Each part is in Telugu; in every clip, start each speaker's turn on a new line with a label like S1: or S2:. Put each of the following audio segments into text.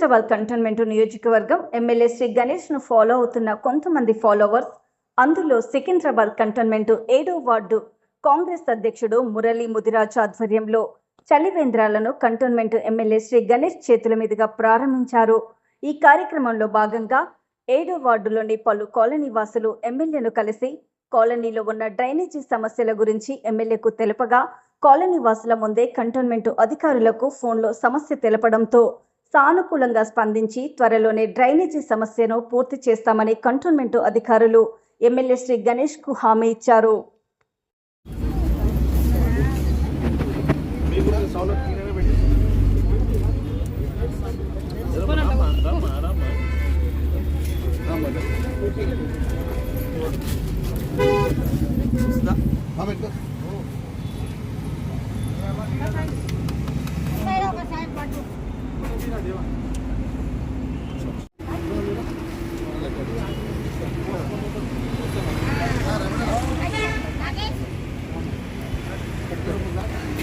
S1: సికింద్రాబాద్ కంటోన్మెంట్ నియోజకవర్గం ఎమ్మెల్యే శ్రీ గణేష్ ను ఫాలో అవుతున్న కొంతమంది ఫాలోవర్స్, అందులో సికింద్రాబాద్ కంటోన్మెంట్ 7వ వార్డు కాంగ్రెస్ అధ్యక్షుడు మురళీ ముదిరాజ్ ఆధ్వర్యంలో చలివేంద్రాలను కంటోన్మెంట్ ఎమ్మెల్యే శ్రీ గణేష్ చేతుల మీదుగా ప్రారంభించారు. ఈ కార్యక్రమంలో భాగంగా 7వ వార్డులోని పలు కాలనీ వాసులు ఎమ్మెల్యేను కలిసి కాలనీలో ఉన్న డ్రైనేజీ సమస్యల గురించి ఎమ్మెల్యేకు తెలుపగా, కాలనీ వాసుల ముందే కంటోన్మెంట్ అధికారులకు ఫోన్లో సమస్య తెలపడంతో సానుకూలంగా స్పందించి త్వరలోనే డ్రైనేజీ సమస్యను పూర్తి చేస్తామని కంటోన్మెంట్ అధికారులు ఎమ్మెల్యే శ్రీ గణేష్ కు హామీ ఇచ్చారు.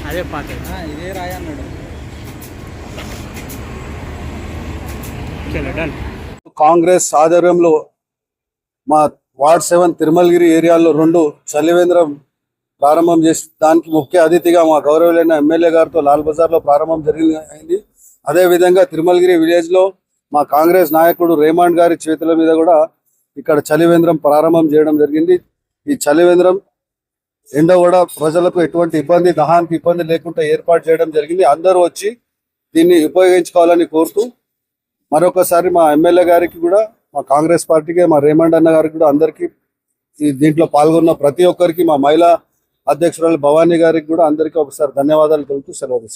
S2: అదే పాత ఇదే రాయన్నాడు.
S3: కాంగ్రెస్ ఆధ్వర్యంలో మా వార్డ్ 7 తిరుమలగిరి ఏరియాలో 2 చలివేంద్రం ప్రారంభం చేసి దానికి ముఖ్య అతిథిగా మా గౌరవులైన ఎమ్మెల్యే గారితో లాల్ బజార్లో ప్రారంభం అయింది. అదేవిధంగా తిరుమలగిరి విలేజ్లో మా కాంగ్రెస్ నాయకుడు రేమండ్ గారి చేతుల మీద కూడా ఇక్కడ చలివేంద్రం ప్రారంభం చేయడం జరిగింది. ఈ చలివేంద్రం ఎండ కూడా ప్రజలకు ఎటువంటి ఇబ్బంది, దహానికి ఇబ్బంది లేకుండా ఏర్పాటు చేయడం జరిగింది. అందరూ వచ్చి దీన్ని ఉపయోగించుకోవాలని కోరుతూ మరొకసారి మా ఎమ్మెల్యే గారికి కూడా, మా కాంగ్రెస్ పార్టీకి, మా రేమండ్ అన్న గారికి కూడా, అందరికీ దీంట్లో పాల్గొన్న ప్రతి ఒక్కరికి, మా మహిళా అధ్యక్షురాలు భవానీ గారికి కూడా అందరికీ ఒకసారి ధన్యవాదాలు తెలుపుతూ సెలవు.